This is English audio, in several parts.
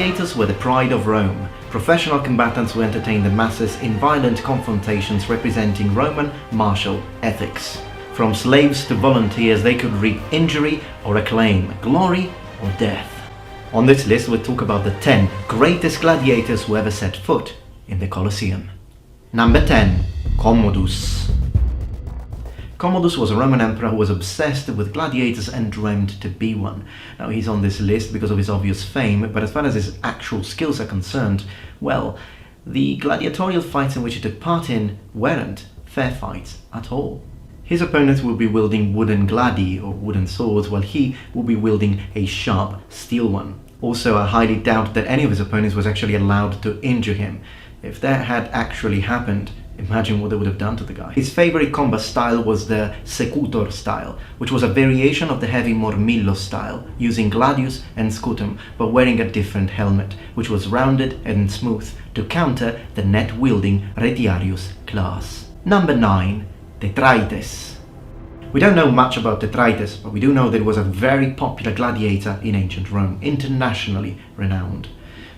Gladiators were the pride of Rome, professional combatants who entertained the masses in violent confrontations representing Roman martial ethics. From slaves to volunteers, they could reap injury or acclaim, glory or death. On this list, we'll talk about the 10 greatest gladiators who ever set foot in the Colosseum. Number 10. Commodus. Commodus was a Roman emperor who was obsessed with gladiators and dreamed to be one. Now, he's on this list because of his obvious fame, but as far as his actual skills are concerned, well, the gladiatorial fights in which he took part in weren't fair fights at all. His opponents would be wielding wooden gladi, or wooden swords, while he would be wielding a sharp steel one. Also, I highly doubt that any of his opponents was actually allowed to injure him. If that had actually happened, imagine what they would have done to the guy. His favorite combat style was the Secutor style, which was a variation of the heavy Murmillo style, using gladius and scutum, but wearing a different helmet, which was rounded and smooth to counter the net-wielding Retiarius class. Number 9. Thetraites. We don't know much about Thetraites, but we do know that he was a very popular gladiator in ancient Rome, internationally renowned.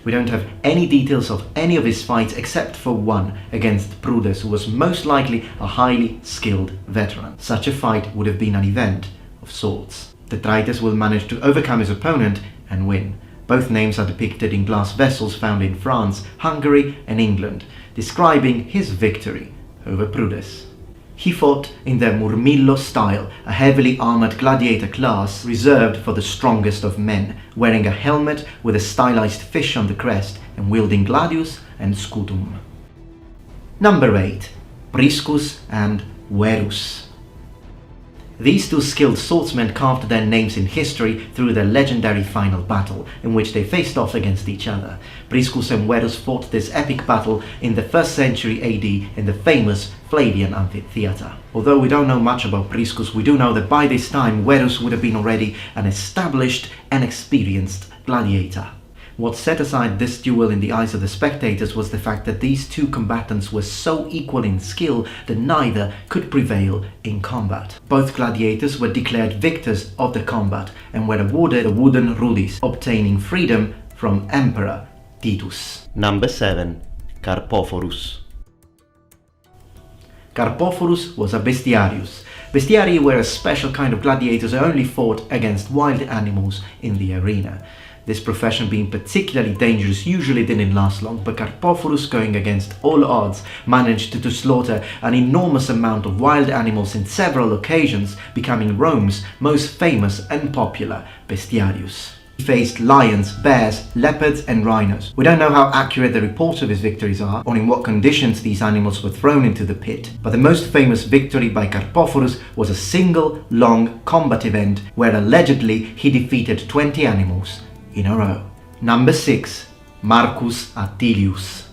We don't have any details of any of his fights except for one against Prudes, who was most likely a highly skilled veteran. Such a fight would have been an event of sorts. Thetraites will manage to overcome his opponent and win. Both names are depicted in glass vessels found in France, Hungary and England, describing his victory over Prudes. He fought in the Murmillo style, a heavily armored gladiator class reserved for the strongest of men, wearing a helmet with a stylized fish on the crest and wielding gladius and scutum. Number 8. Priscus and Verus. These two skilled swordsmen carved their names in history through their legendary final battle, in which they faced off against each other. Priscus and Verus fought this epic battle in the 1st century AD in the famous Flavian amphitheater. Although we don't know much about Priscus, we do know that by this time Verus would have been already an established and experienced gladiator. What set aside this duel in the eyes of the spectators was the fact that these two combatants were so equal in skill that neither could prevail in combat. Both gladiators were declared victors of the combat and were awarded the wooden rudis, obtaining freedom from Emperor Titus. Number 7. Karpophorus. Karpophorus was a bestiarius. Bestiarii were a special kind of gladiators who only fought against wild animals in the arena. This profession being particularly dangerous usually didn't last long, but Karpophorus, going against all odds, managed to slaughter an enormous amount of wild animals in several occasions, becoming Rome's most famous and popular bestiarius. He faced lions, bears, leopards and rhinos. We don't know how accurate the reports of his victories are, or in what conditions these animals were thrown into the pit, but the most famous victory by Karpophorus was a single long combat event where allegedly he defeated 20 animals in a row. Number 6. Marcus Attilius.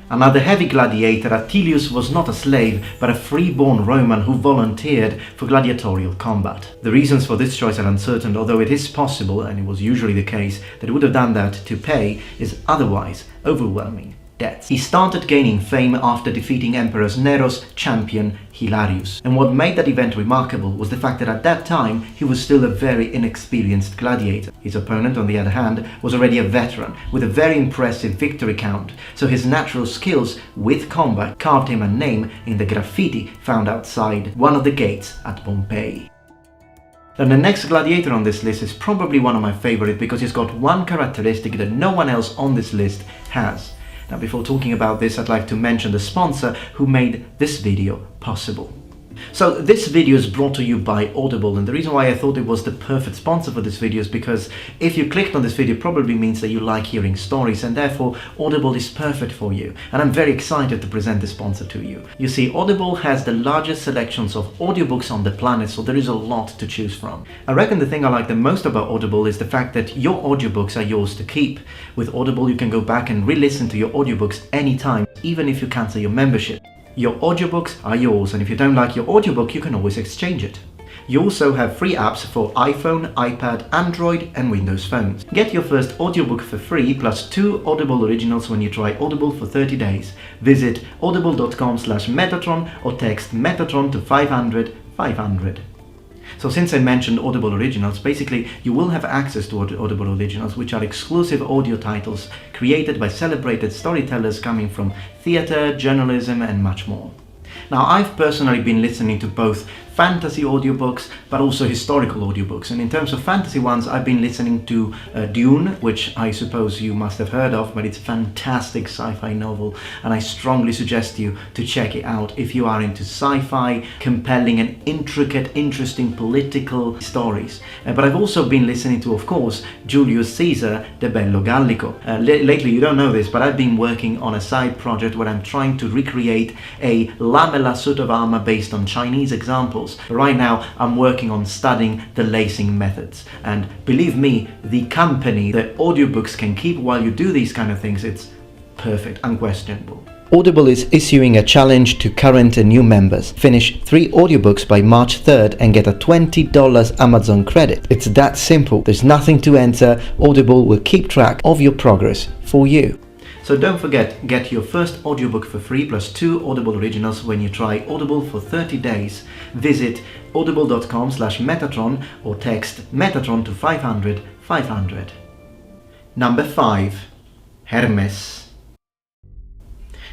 Another heavy gladiator, Attilius was not a slave, but a free-born Roman who volunteered for gladiatorial combat. The reasons for this choice are uncertain, although it is possible, and it was usually the case, that he would have done that to pay his otherwise overwhelming debts. He started gaining fame after defeating Emperor Nero's champion Hilarius, and what made that event remarkable was the fact that at that time he was still a very inexperienced gladiator. His opponent, on the other hand, was already a veteran with a very impressive victory count, so his natural skills with combat carved him a name in the graffiti found outside one of the gates at Pompeii. Then the next gladiator on this list is probably one of my favorite because he's got one characteristic that no one else on this list has. Now, before talking about this, I'd like to mention the sponsor who made this video possible. So this video is brought to you by Audible, and the reason why I thought it was the perfect sponsor for this video is because if you clicked on this video, it probably means that you like hearing stories, and therefore Audible is perfect for you. And I'm very excited to present this sponsor to you. You see, Audible has the largest selections of audiobooks on the planet, so there is a lot to choose from. I reckon the thing I like the most about Audible is the fact that your audiobooks are yours to keep. With Audible, you can go back and re-listen to your audiobooks anytime, even if you cancel your membership. Your audiobooks are yours, and if you don't like your audiobook, you can always exchange it. You also have free apps for iPhone, iPad, Android and Windows phones. Get your first audiobook for free plus 2 Audible originals when you try Audible for 30 days. Visit audible.com/Metatron or text Metatron to 500 500. So since I mentioned Audible originals, basically you will have access to Audible originals, which are exclusive audio titles created by celebrated storytellers coming from theatre, journalism and much more. Now, I've personally been listening to both fantasy audiobooks but also historical audiobooks, and in terms of fantasy ones I've been listening to Dune, which I suppose you must have heard of, but it's a fantastic sci-fi novel and I strongly suggest you to check it out if you are into sci-fi, compelling and intricate, interesting political stories. But I've also been listening to, of course, Julius Caesar, the Bello Gallico. Lately, you don't know this, but I've been working on a side project where I'm trying to recreate a lamella suit of armor based on Chinese examples. Right now I'm working on studying the lacing methods, and believe me, the company that audiobooks can keep while you do these kind of things, it's perfect, unquestionable. Audible is issuing a challenge to current and new members. Finish 3 audiobooks by March 3rd and get a $20 Amazon credit. It's that simple. There's nothing to enter. Audible will keep track of your progress for you. So don't forget, get your first audiobook for free plus 2 Audible originals when you try Audible for 30 days. Visit audible.com/Metatron or text Metatron to 500 500. Number 5. Hermes.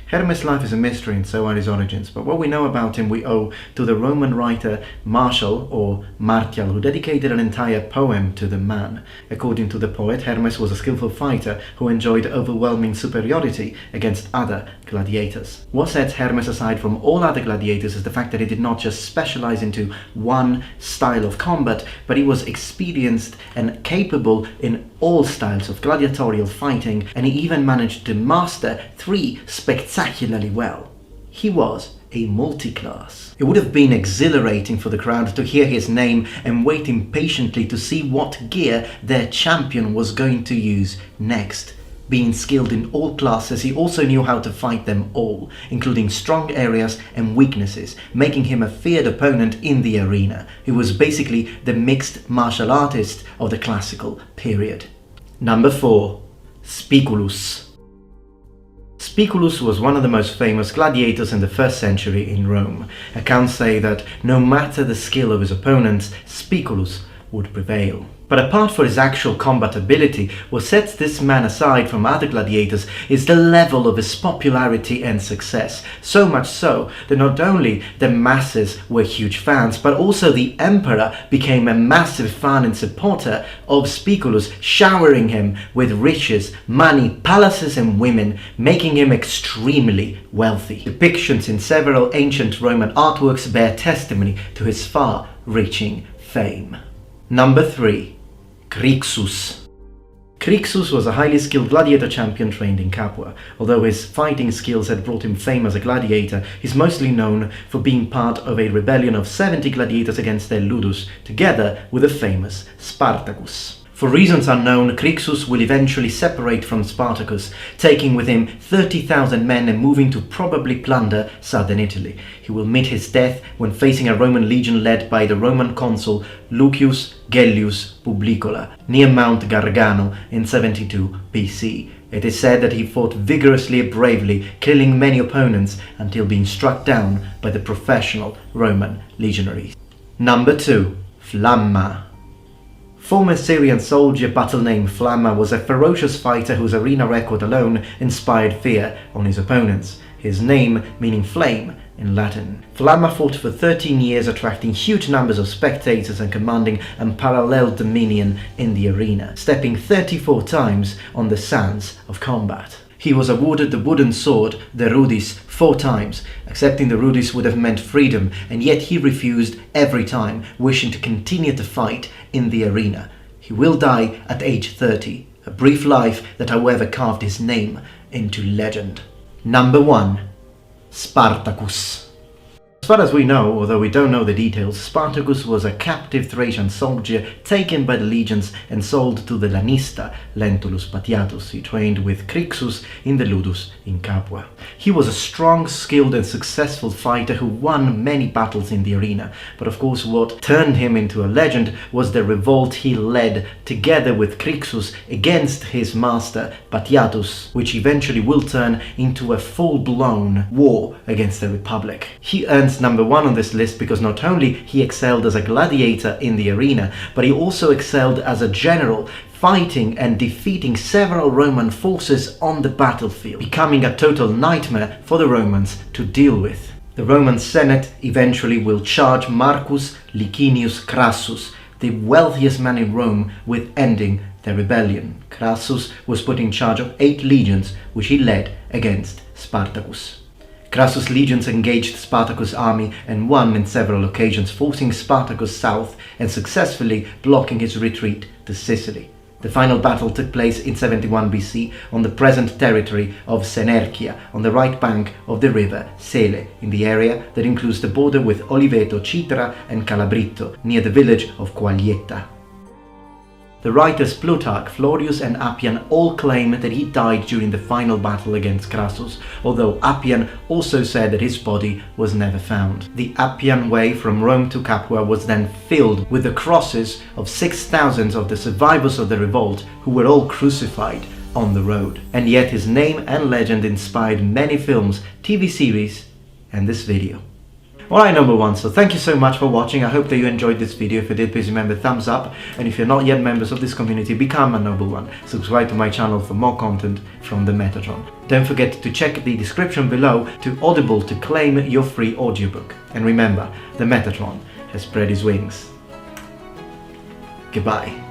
Hermes' life is a mystery and so are his origins, but what we know about him we owe to the Roman writer Martial, or Martial, who dedicated an entire poem to the man. According to the poet, Hermes was a skillful fighter who enjoyed overwhelming superiority against other gladiators. What sets Hermes aside from all other gladiators is the fact that he did not just specialize into one style of combat, but he was experienced and capable in all styles of gladiatorial fighting, and he even managed to master 3 spectacularly well. He was a multi-class. It would have been exhilarating for the crowd to hear his name and wait impatiently to see what gear their champion was going to use next. Being skilled in all classes, he also knew how to fight them all, including strong areas and weaknesses, making him a feared opponent in the arena. He was basically the mixed martial artist of the classical period. Number 4. Spiculus. Spiculus was one of the most famous gladiators in the 1st century in Rome. Accounts say that no matter the skill of his opponents, Spiculus would prevail. But apart from his actual combat ability, what sets this man aside from other gladiators is the level of his popularity and success. So much so that not only the masses were huge fans, but also the emperor became a massive fan and supporter of Spiculus, showering him with riches, money, palaces and women, making him extremely wealthy. Depictions in several ancient Roman artworks bear testimony to his far-reaching fame. Number 3. Crixus. Crixus was a highly skilled gladiator champion trained in Capua. Although his fighting skills had brought him fame as a gladiator, he's mostly known for being part of a rebellion of 70 gladiators against their ludus, together with the famous Spartacus. For reasons unknown, Crixus will eventually separate from Spartacus, taking with him 30,000 men and moving to probably plunder southern Italy. He will meet his death when facing a Roman legion led by the Roman consul Lucius Gellius Publicola near Mount Gargano in 72 BC. It is said that he fought vigorously and bravely, killing many opponents until being struck down by the professional Roman legionaries. Number 2. Flama. Former Syrian soldier battle named Flama was a ferocious fighter whose arena record alone inspired fear on his opponents, his name meaning flame in Latin. Flama fought for 13 years, attracting huge numbers of spectators and commanding unparalleled dominion in the arena, stepping 34 times on the sands of combat. He was awarded the wooden sword, the rudis, 4 times. Accepting the rudis would have meant freedom, and yet he refused every time, wishing to continue to fight in the arena. He will die at age 30, a brief life that however carved his name into legend. Number 1. Spartacus. As far as we know, although we don't know the details, Spartacus was a captive Thracian soldier taken by the legions and sold to the Lanista, Lentulus Patiatus. He trained with Crixus in the Ludus in Capua. He was a strong, skilled and successful fighter who won many battles in the arena, but of course what turned him into a legend was the revolt he led together with Crixus against his master Patiatus, which eventually will turn into a full-blown war against the Republic. He earns ranks number 1 on this list because not only he excelled as a gladiator in the arena, but he also excelled as a general, fighting and defeating several Roman forces on the battlefield, becoming a total nightmare for the Romans to deal with. The Roman Senate eventually will charge Marcus Licinius Crassus, the wealthiest man in Rome, with ending the rebellion. Crassus was put in charge of 8 legions, which he led against Spartacus. Crassus' legions engaged Spartacus' army and won in several occasions, forcing Spartacus south and successfully blocking his retreat to Sicily. The final battle took place in 71 BC on the present territory of Senerchia, on the right bank of the river Sele, in the area that includes the border with Oliveto, Citra and Calabrito, near the village of Quaglietta. The writers Plutarch, Florius and Appian all claim that he died during the final battle against Crassus, although Appian also said that his body was never found. The Appian Way from Rome to Capua was then filled with the crosses of 6,000 of the survivors of the revolt who were all crucified on the road. And yet his name and legend inspired many films, TV series and this video. Alright, number 1, so thank you so much for watching. I hope that you enjoyed this video. If you did, please remember thumbs up, and if you're not yet members of this community, become a noble one. Subscribe to my channel for more content from the Metatron. Don't forget to check the description below to Audible to claim your free audiobook. And remember, the Metatron has spread his wings. Goodbye.